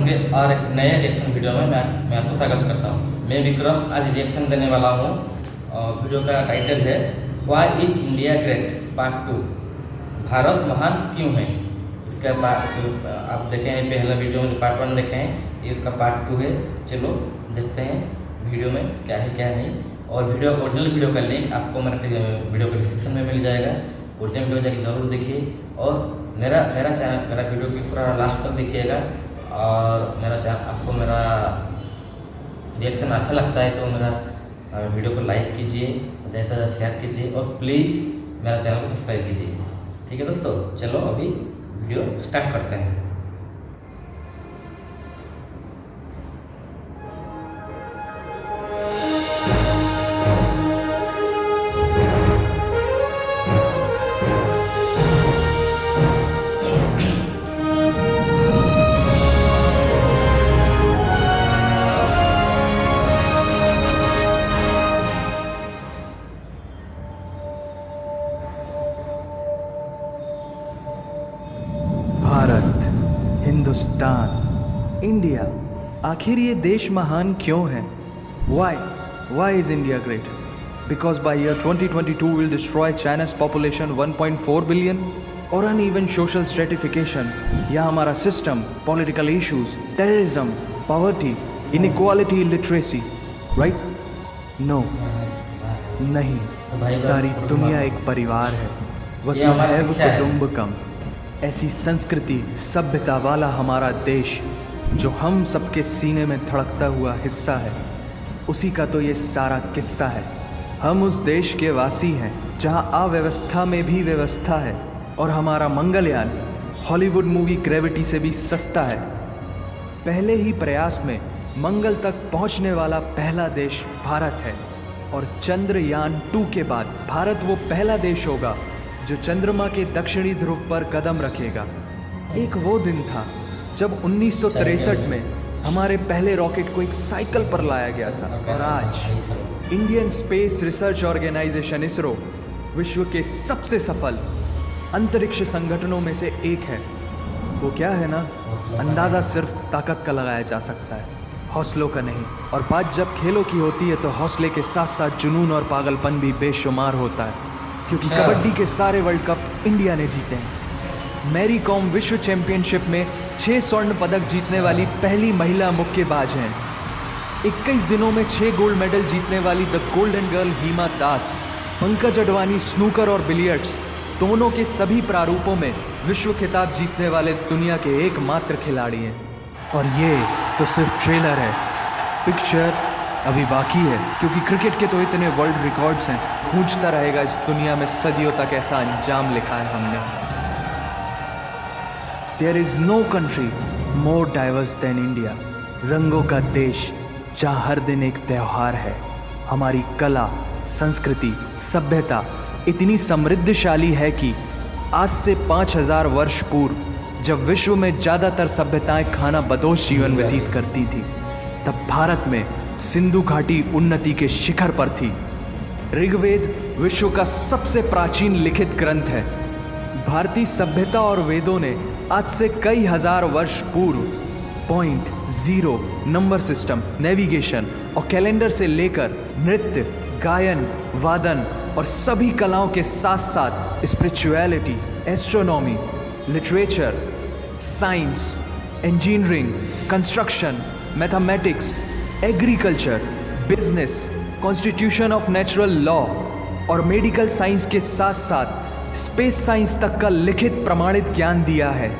के और एक नए रिएक्शन वीडियो में मैं आपको स्वागत करता हूँ। मैं विक्रम आज रिएक्शन देने वाला हूँ। वीडियो का टाइटल है why is India great part 2, Bharat महान क्यों है। इसका आप देखें पहला वीडियो में पार्ट 1 देखे हैं, ये इसका पार्ट 2 है। चलो देखते हैं वीडियो में क्या है क्या नहीं। और ओरिजिनल वीडियो का लिंक आपको मेरे वीडियो के डिस्क्रिप्शन में मिल जाएगा। ओरिजिनल वीडियो जाके जरूर देखिए और मेरा वीडियो की पूरा लास्ट तक देखिएगा। और आपको मेरा रिएक्शन अच्छा लगता है तो मेरा वीडियो को लाइक कीजिए, ज़्यादा से ज़्यादा शेयर कीजिए और प्लीज़ मेरा चैनल को सब्सक्राइब कीजिए। ठीक है दोस्तों, चलो अभी वीडियो स्टार्ट करते हैं। भारत, हिंदुस्तान, इंडिया, आखिर ये देश महान क्यों है? Why is India great? Because by year 2022 will destroy China's population 1.4 billion, और uneven social stratification या हमारा system, political issues, terrorism, poverty, inequality, illiteracy, right? No, नहीं, सारी दुनिया एक परिवार है, वसुधैव कुटुंबकम। ऐसी संस्कृति सभ्यता वाला हमारा देश जो हम सबके सीने में धड़कता हुआ हिस्सा है, उसी का तो ये सारा किस्सा है। हम उस देश के वासी हैं जहां अव्यवस्था में भी व्यवस्था है और हमारा मंगलयान हॉलीवुड मूवी ग्रेविटी से भी सस्ता है। पहले ही प्रयास में मंगल तक पहुंचने वाला पहला देश भारत है और चंद्रयान 2 के बाद भारत वो पहला देश होगा जो चंद्रमा के दक्षिणी ध्रुव पर कदम रखेगा। एक वो दिन था जब 1963 में हमारे पहले रॉकेट को एक साइकिल पर लाया गया था और आज Indian space research organisation ISRO विश्व के सबसे सफल अंतरिक्ष संगठनों में से एक है। वो क्या है ना, अंदाज़ा सिर्फ ताकत का लगाया जा सकता है, हौसलों का नहीं। और बात जब खेलों की होती है तो हौसले के साथ साथ जुनून और पागलपन भी बेशुमार होता है, क्योंकि कबड्डी के सारे वर्ल्ड कप इंडिया ने जीते हैं। मैरी कॉम विश्व चैंपियनशिप में 6 स्वर्ण पदक जीतने वाली पहली महिला मुक्केबाज हैं। 21 दिनों में 6 गोल्ड मेडल जीतने वाली the golden girl Hima Das. Pankaj Advani snooker और बिलियर्ड्स दोनों के सभी प्रारूपों में विश्व खिताब जीतने वाले दुनिया के एकमात्र खिलाड़ी हैं। और ये तो सिर्फ ट्रेलर है, पिक्चर अभी बाकी है, क्योंकि क्रिकेट के तो इतने वर्ल्ड रिकॉर्ड्स हैं, गूंजता रहेगा इस दुनिया में सदियों तक ऐसा अंजाम लिखा है हमने। There is no country more diverse than India, रंगों का देश जहाँ हर दिन एक त्यौहार है। हमारी कला, संस्कृति, सभ्यता इतनी समृद्धशाली है कि आज से 5000 वर्ष पूर्व जब विश्व में ज़्यादातर सभ्यताएं खाना बदोश जीवन व्यतीत करती थी, तब भारत में सिंधु घाटी उन्नति के शिखर पर थी। ऋग्वेद विश्व का सबसे प्राचीन लिखित ग्रंथ है। भारतीय सभ्यता और वेदों ने आज से कई हजार वर्ष पूर्व point, zero, number system, navigation और कैलेंडर से लेकर नृत्य, गायन, वादन और सभी कलाओं के साथ साथ spirituality, astronomy, literature, science, engineering, construction, mathematics, agriculture, business, constitution of natural law और मेडिकल साइंस के साथ साथ स्पेस साइंस तक का लिखित प्रमाणित ज्ञान दिया है।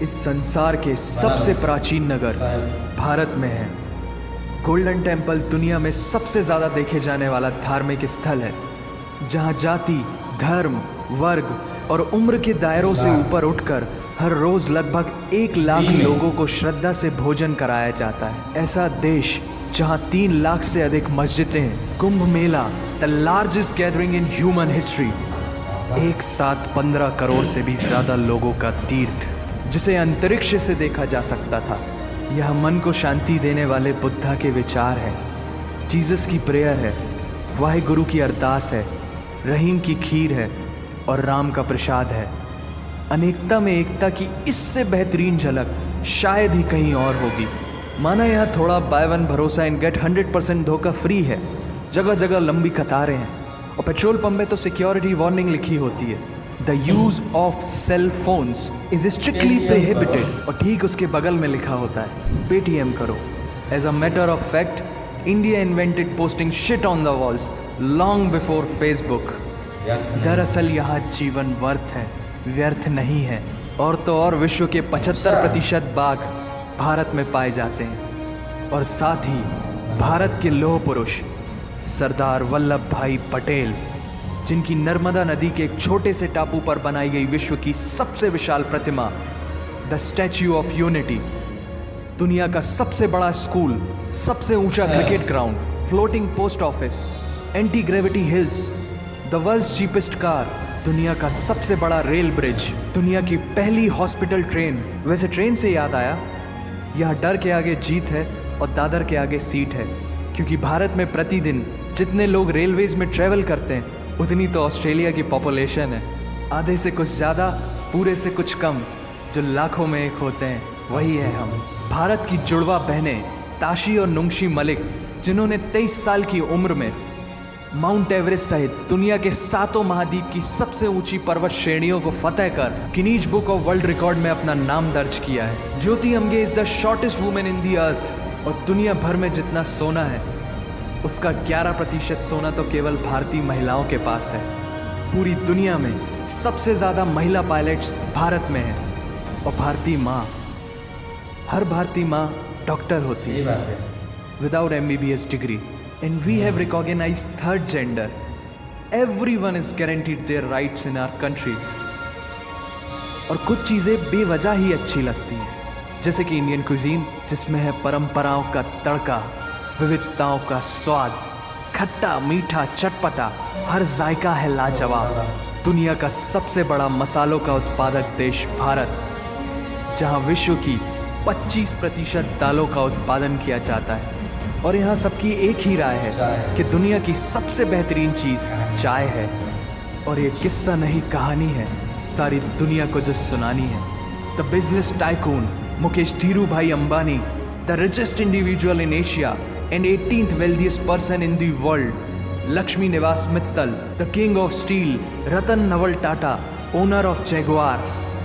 इस संसार के सबसे प्राचीन नगर भारत में है। गोल्डन टेम्पल दुनिया में सबसे ज़्यादा देखे जाने वाला धार्मिक स्थल है, जहाँ जाति, धर्म, वर्ग और उम्र के दायरों से ऊपर उठकर हर रोज़ लगभग 1 लाख लोगों को श्रद्धा से भोजन कराया जाता है। ऐसा देश जहाँ 3 लाख से अधिक मस्जिदें हैं। Kumbh Mela, the largest gathering in human history, एक साथ 15 करोड़ से भी ज़्यादा लोगों का तीर्थ, जिसे अंतरिक्ष से देखा जा सकता था। यह मन को शांति देने वाले बुद्धा के विचार है, जीसस की प्रेयर है, वाहिगुरु की अरदास है, रहीम की खीर है और राम का प्रसाद है। अनेकता में एकता की इससे बेहतरीन झलक शायद ही कहीं और होगी। माना यहाँ थोड़ा बाय वन भरोसा एंड गेट 100% धोखा फ्री है, जगह जगह लंबी कतारें हैं और पेट्रोल पंप में तो सिक्योरिटी वार्निंग लिखी होती है, the use of cell phones is strictly prohibited, और ठीक उसके बगल में लिखा होता है पेटीएम करो। As a matter of fact, India invented posting shit on the walls long before Facebook. दरअसल यहाँ जीवन वर्थ है, व्यर्थ नहीं है। और तो और विश्व के 75% बाघ भारत में पाए जाते हैं, और साथ ही भारत के लौह पुरुष सरदार वल्लभ भाई पटेल, जिनकी नर्मदा नदी के एक छोटे से टापू पर बनाई गई विश्व की सबसे विशाल प्रतिमा द स्टैच्यू ऑफ यूनिटी, दुनिया का सबसे बड़ा स्कूल, सबसे ऊंचा cricket ground, floating post office, anti gravity hills, the world's cheapest car, दुनिया का सबसे बड़ा रेल ब्रिज, दुनिया की पहली हॉस्पिटल ट्रेन। वैसे ट्रेन से याद आया, यहाँ डर के आगे जीत है और दादर के आगे सीट है, क्योंकि भारत में प्रतिदिन जितने लोग रेलवेज में ट्रैवल करते हैं उतनी तो ऑस्ट्रेलिया की पॉपुलेशन है। आधे से कुछ ज़्यादा, पूरे से कुछ कम, जो लाखों में एक होते हैं वही है हम। भारत की जुड़वा बहनें ताशी और नुंगशी मलिक, जिन्होंने 23 साल की उम्र में माउंट एवरेस्ट सहित दुनिया के 7 महाद्वीप की सबसे ऊंची पर्वत श्रेणियों को फतेह कर Guinness book of world record में अपना नाम दर्ज किया है। Jyoti Amge is the shortest women in the earth, और दुनिया भर में जितना सोना है उसका 11% सोना तो केवल भारतीय महिलाओं के पास है। पूरी दुनिया में सबसे ज़्यादा महिला पायलट्स भारत में हैं, और भारतीय माँ, हर भारतीय माँ डॉक्टर होती है, without MBBS degree. And we have recognized third gender. Everyone is guaranteed their rights in our country. और कुछ चीज़ें बेवजह ही अच्छी लगती हैं, जैसे कि इंडियन कुजीन, जिसमें है परंपराओं का तड़का, विविधताओं का स्वाद, खट्टा मीठा चटपटा, हर जायका है लाजवाब। दुनिया का सबसे बड़ा मसालों का उत्पादक देश भारत, जहाँ विश्व की 25% दालों का उत्पादन किया जाता है, और यहाँ सबकी एक ही राय है कि दुनिया की सबसे बेहतरीन चीज़ चाय है। और ये किस्सा नहीं कहानी है, सारी दुनिया को जो सुनानी है। The business tycoon Mukesh Dhirubhai Ambani, the richest individual in Asia and 18th wealthiest person in the world, Lakshmi Niwas Mittal, the king of steel Ratan Naval Tata, owner of Jaguar,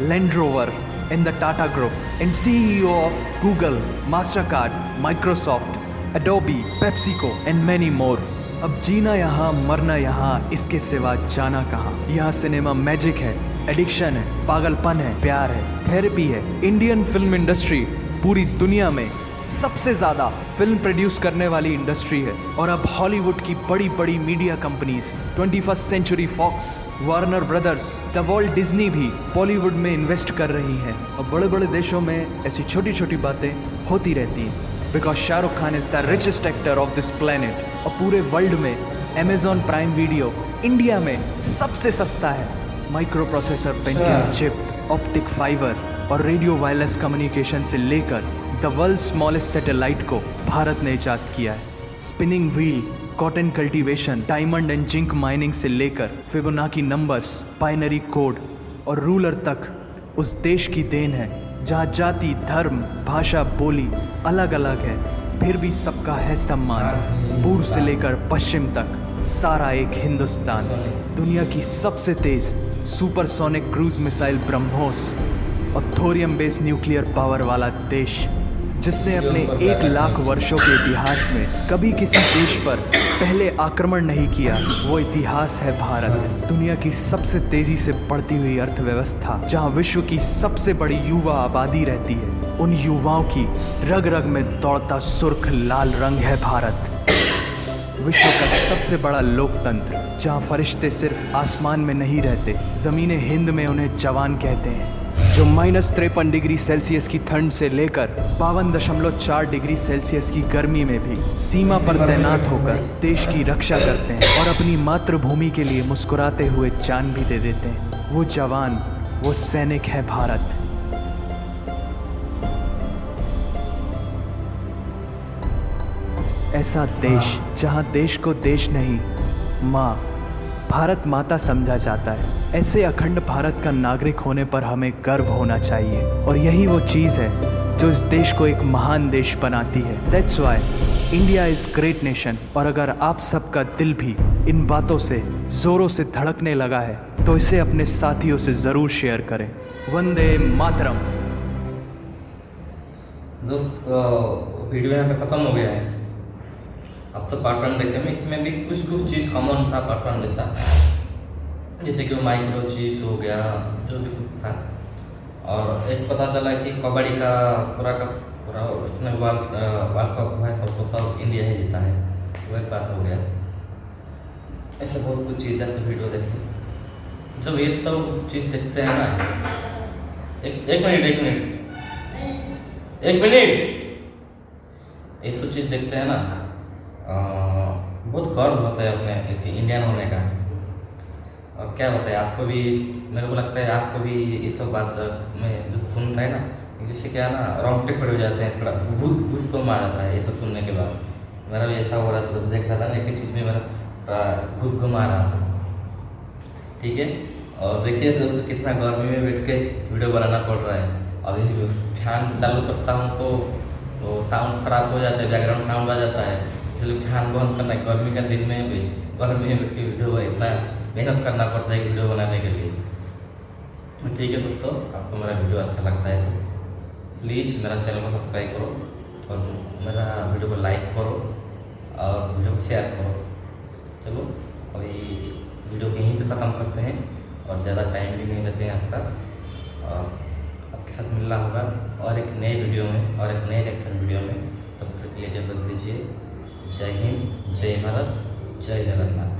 Land Rover in the Tata Group, and CEO of Google, Mastercard, Microsoft, Adobe, PepsiCo and many more. अब जीना यहाँ, मरना यहाँ, इसके सिवा जाना कहाँ। यहाँ cinema magic है, एडिक्शन है, पागलपन है, प्यार है, थेरेपी है। इंडियन फिल्म इंडस्ट्री पूरी दुनिया में सबसे ज़्यादा फिल्म प्रोड्यूस करने वाली इंडस्ट्री है, और अब हॉलीवुड की बड़ी बड़ी media companies, 21st Century Fox, Warner Brothers, the Walt Disney भी बॉलीवुड में इन्वेस्ट कर रही हैं। और बड़े बड़े देशों में ऐसी छोटी छोटी बातें होती रहती हैं, because Shahrukh Khan is the richest actor of this planet. और पूरे वर्ल्ड में अमेजॉन प्राइम वीडियो इंडिया में सबसे सस्ता है। Micro processor, Pentium chip, optic fibre और रेडियो वायरलेस कम्युनिकेशन से लेकर द वर्ल्ड स्मॉलेस्ट सैटेलाइट को भारत ने इजाद किया है। Spinning wheel, cotton cultivation, diamond and zinc mining से लेकर फिबोनाची नंबर्स, बाइनरी कोड और रूलर तक उस देश की देन है, जहाँ जाति, धर्म, भाषा, बोली अलग अलग है, फिर भी सबका है सम्मान। पूर्व से लेकर पश्चिम तक सारा एक हिंदुस्तान। दुनिया की सबसे तेज सुपरसोनिक क्रूज मिसाइल ब्रह्मोस और थोरियम बेस्ड न्यूक्लियर पावर वाला देश, जिसने अपने 1 लाख वर्षों के इतिहास में कभी किसी देश पर पहले आक्रमण नहीं किया, वो इतिहास है भारत। दुनिया की सबसे तेजी से बढ़ती हुई अर्थव्यवस्था, जहां विश्व की सबसे बड़ी युवा आबादी रहती है, उन युवाओं की रग रग में दौड़ता सुर्ख लाल रंग है भारत। विश्व का सबसे बड़ा लोकतंत्र, जहां फरिश्ते सिर्फ आसमान में नहीं रहते, ज़मीन हिंद में उन्हें जवान कहते हैं, जो -53 डिग्री सेल्सियस की ठंड से लेकर 52.4 डिग्री सेल्सियस की गर्मी में भी सीमा पर तैनात होकर देश की रक्षा करते हैं और अपनी मातृभूमि के लिए मुस्कुराते हुए जान भी दे देते हैं। वो जवान, वो सैनिक है भारत। ऐसा देश जहां देश को देश नहीं, माँ, भारत माता समझा जाता है। ऐसे अखंड भारत का नागरिक होने पर हमें गर्व होना चाहिए, और यही वो चीज़ है जो इस देश को एक महान देश बनाती है। That's why India is great nation. और अगर आप सबका दिल भी इन बातों से जोरों से धड़कने लगा है तो इसे अपने साथियों से जरूर शेयर करें। वंदे मातरम। दोस्त वीडियो यहाँ पे ख़त्म हो गया है। अब तो पार्ट 1 देखे में, इसमें भी कुछ चीज़ कॉमन था पार्ट 1 जैसा, जैसे कि वो माइक्रोचिप हो गया, जो भी कुछ था। और एक पता चला कि कबड्डी का पूरा इतना वर्ल्ड कप हुआ है, सबको सब इंडिया ही जीता है, वो एक बात हो गया। ऐसे बहुत कुछ चीज़ें तो वीडियो देखें। जब ये सब चीज़ देखते हैं ना, एक मिनट ये सब चीज़ देखते हैं ना, बहुत गर्व होता है अपने एक इंडियन होने का। और क्या बताए आपको भी, मेरे को लगता है आपको भी ये सब बात में जो सुनता है ना, जिससे क्या है ना, रोंगटे खड़े हो जाते हैं, थोड़ा बहुत गुस्सा आ जाता है ये सब सुनने के बाद। मेरा भी ऐसा हो रहा था, जब देख रहा था ना, एक चीज़ में मेरा गुस्सा आ रहा था। ठीक है, और देखिए दोस्तों कितना गर्मी में बैठ के वीडियो बनाना पड़ रहा है। अभी फैन चालू करता हूँ तो साउंड खराब हो जाता है, बैकग्राउंड साउंड आ जाता है, इसलिए फैन बंद करना है। गर्मी का दिन में भी गर्मी में बैठ के वीडियो इतना मेहनत करना पड़ता है वीडियो बनाने के लिए। ठीक है दोस्तों, आपको मेरा वीडियो अच्छा लगता है तो प्लीज़ मेरा चैनल को सब्सक्राइब करो और मेरा वीडियो को लाइक करो और वीडियो को शेयर करो। चलो अभी वीडियो को यहीं पे ख़त्म करते हैं और ज़्यादा टाइम भी नहीं लेते हैं आपका। और आपके साथ मिलना होगा और एक नए वीडियो में और एक नए रिएक्शन वीडियो में। तब तक के लिए इजाज़त दीजिए। जय हिंद, जय भारत, जय जगन्नाथ।